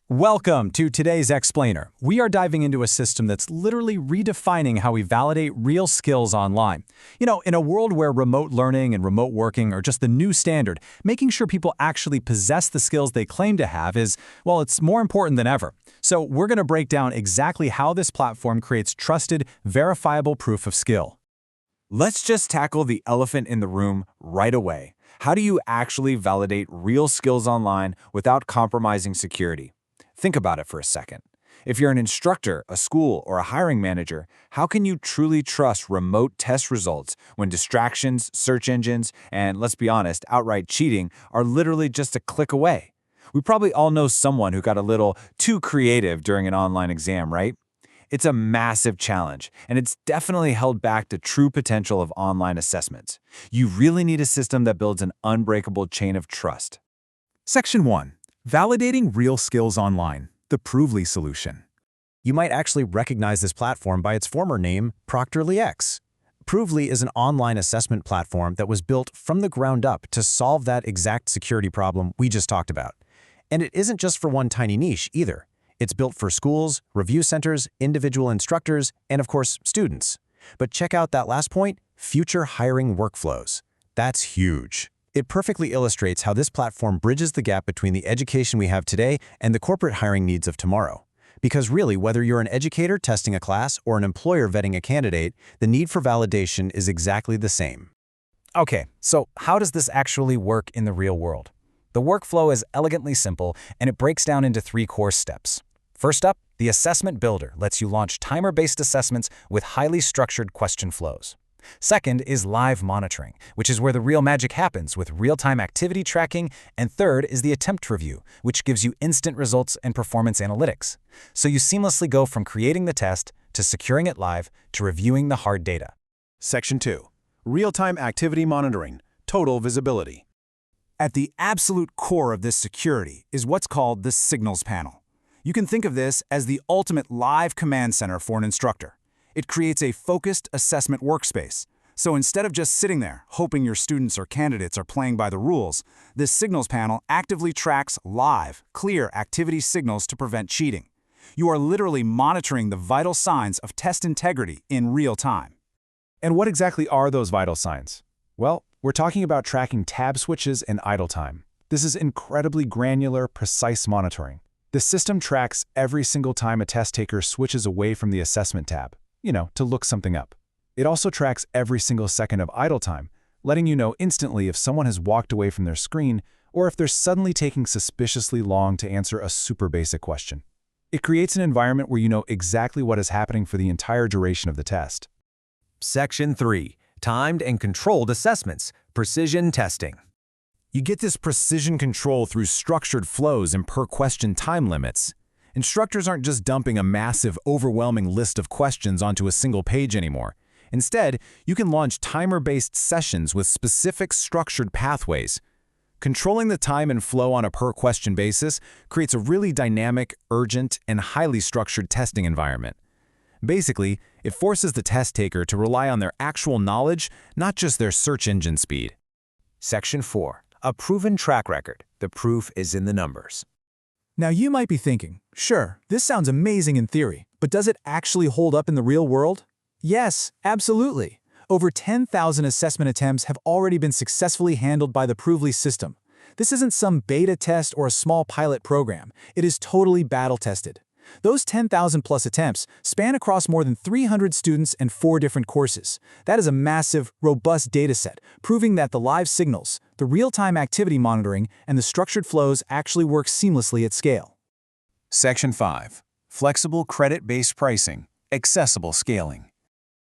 Welcome to today's Explainer. We are diving into a system that's literally redefining how we validate real skills online. In a world where remote learning and remote working are just the new standard, making sure people actually possess the skills they claim to have is, well, it's more important than ever. So we're going to break down exactly how this platform creates trusted, verifiable proof of skill. Let's just tackle the elephant in the room right away. How do you actually validate real skills online without compromising security? Think about it for a second. If you're an instructor, a school, or a hiring manager, how can you truly trust remote test results when distractions, search engines, and let's be honest, outright cheating are literally just a click away? We probably all know someone who got a little too creative during an online exam, right? It's a massive challenge, and it's definitely held back the true potential of online assessments. You really need a system that builds an unbreakable chain of trust. Section 1. Validating real skills online, the Proovli solution. You might actually recognize this platform by its former name, Proovli. Proovli is an online assessment platform that was built from the ground up to solve that exact security problem we just talked about. And it isn't just for one tiny niche either. It's built for schools, review centers, individual instructors, and of course, students. But check out that last point, future hiring workflows. That's huge. It perfectly illustrates how this platform bridges the gap between the education we have today and the corporate hiring needs of tomorrow. Because really, whether you're an educator testing a class or an employer vetting a candidate, the need for validation is exactly the same. Okay, so how does this actually work in the real world? The workflow is elegantly simple, and it breaks down into 3 core steps. First up, the Assessment Builder lets you launch timer-based assessments with highly structured question flows. Second is live monitoring, which is where the real magic happens with real-time activity tracking. And third is the attempt review, which gives you instant results and performance analytics. So you seamlessly go from creating the test to securing it live to reviewing the hard data. Section 2. Real-time activity monitoring, total visibility. At the absolute core of this security is what's called the Signals Panel. You can think of this as the ultimate live command center for an instructor. It creates a focused assessment workspace. So instead of just sitting there, hoping your students or candidates are playing by the rules, this Signals Panel actively tracks live, clear activity signals to prevent cheating. You are literally monitoring the vital signs of test integrity in real time. And what exactly are those vital signs? Well, we're talking about tracking tab switches and idle time. This is incredibly granular, precise monitoring. The system tracks every single time a test taker switches away from the assessment tab, to look something up. It also tracks every single second of idle time, letting you know instantly if someone has walked away from their screen or if they're suddenly taking suspiciously long to answer a super basic question. It creates an environment where you know exactly what is happening for the entire duration of the test. Section 3. Timed and controlled assessments, precision testing. You get this precision control through structured flows and per-question time limits. Instructors aren't just dumping a massive, overwhelming list of questions onto a single page anymore. Instead, you can launch timer-based sessions with specific structured pathways. Controlling the time and flow on a per-question basis creates a really dynamic, urgent, and highly structured testing environment. Basically, it forces the test taker to rely on their actual knowledge, not just their search engine speed. Section 4. A proven track record. The proof is in the numbers. Now you might be thinking, sure, this sounds amazing in theory, but does it actually hold up in the real world? Yes, absolutely. Over 10,000 assessment attempts have already been successfully handled by the Proovli system. This isn't some beta test or a small pilot program. It is totally battle-tested. Those 10,000 plus attempts span across more than 300 students and 4 different courses. That is a massive, robust dataset, proving that the live signals, the real-time activity monitoring, and the structured flows actually work seamlessly at scale. Section 5. Flexible credit-based pricing, accessible scaling.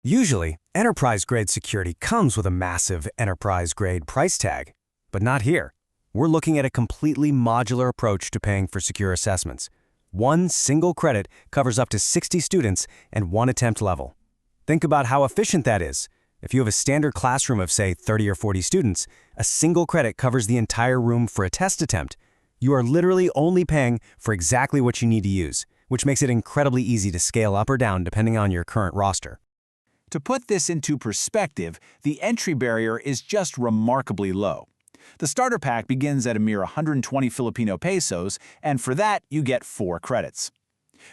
Usually, enterprise-grade security comes with a massive enterprise-grade price tag. But not here. We're looking at a completely modular approach to paying for secure assessments. One single credit covers up to 60 students and 1 attempt level. Think about how efficient that is. If you have a standard classroom of, say, 30 or 40 students, a single credit covers the entire room for a test attempt. You are literally only paying for exactly what you need to use, which makes it incredibly easy to scale up or down depending on your current roster. To put this into perspective, the entry barrier is just remarkably low. The starter pack begins at a mere 120 Filipino pesos, and for that, you get 4 credits.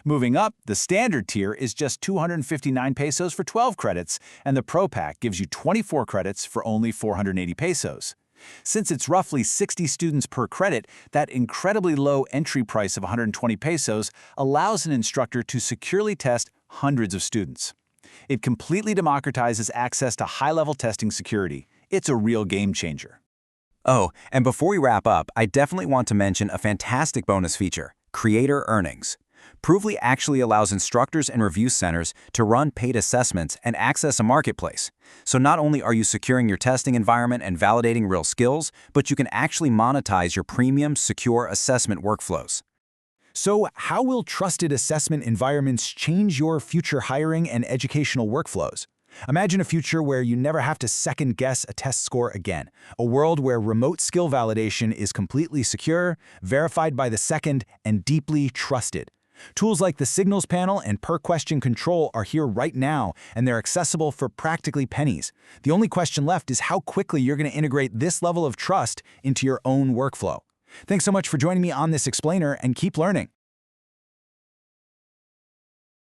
Moving up, the standard tier is just 259 pesos for 12 credits, and the Pro Pack gives you 24 credits for only 480 pesos. Since it's roughly 60 students per credit, that incredibly low entry price of 120 pesos allows an instructor to securely test hundreds of students. It completely democratizes access to high-level testing security. It's a real game changer. Oh, and before we wrap up, I definitely want to mention a fantastic bonus feature, creator earnings. Proovli actually allows instructors and review centers to run paid assessments and access a marketplace. So not only are you securing your testing environment and validating real skills, but you can actually monetize your premium, secure assessment workflows. So, how will trusted assessment environments change your future hiring and educational workflows? Imagine a future where you never have to second-guess a test score again, a world where remote skill validation is completely secure, verified by the second, and deeply trusted. Tools like the Signals panel and per-question control are here right now, and they're accessible for practically pennies. The only question left is how quickly you're going to integrate this level of trust into your own workflow. Thanks so much for joining me on this explainer, and keep learning.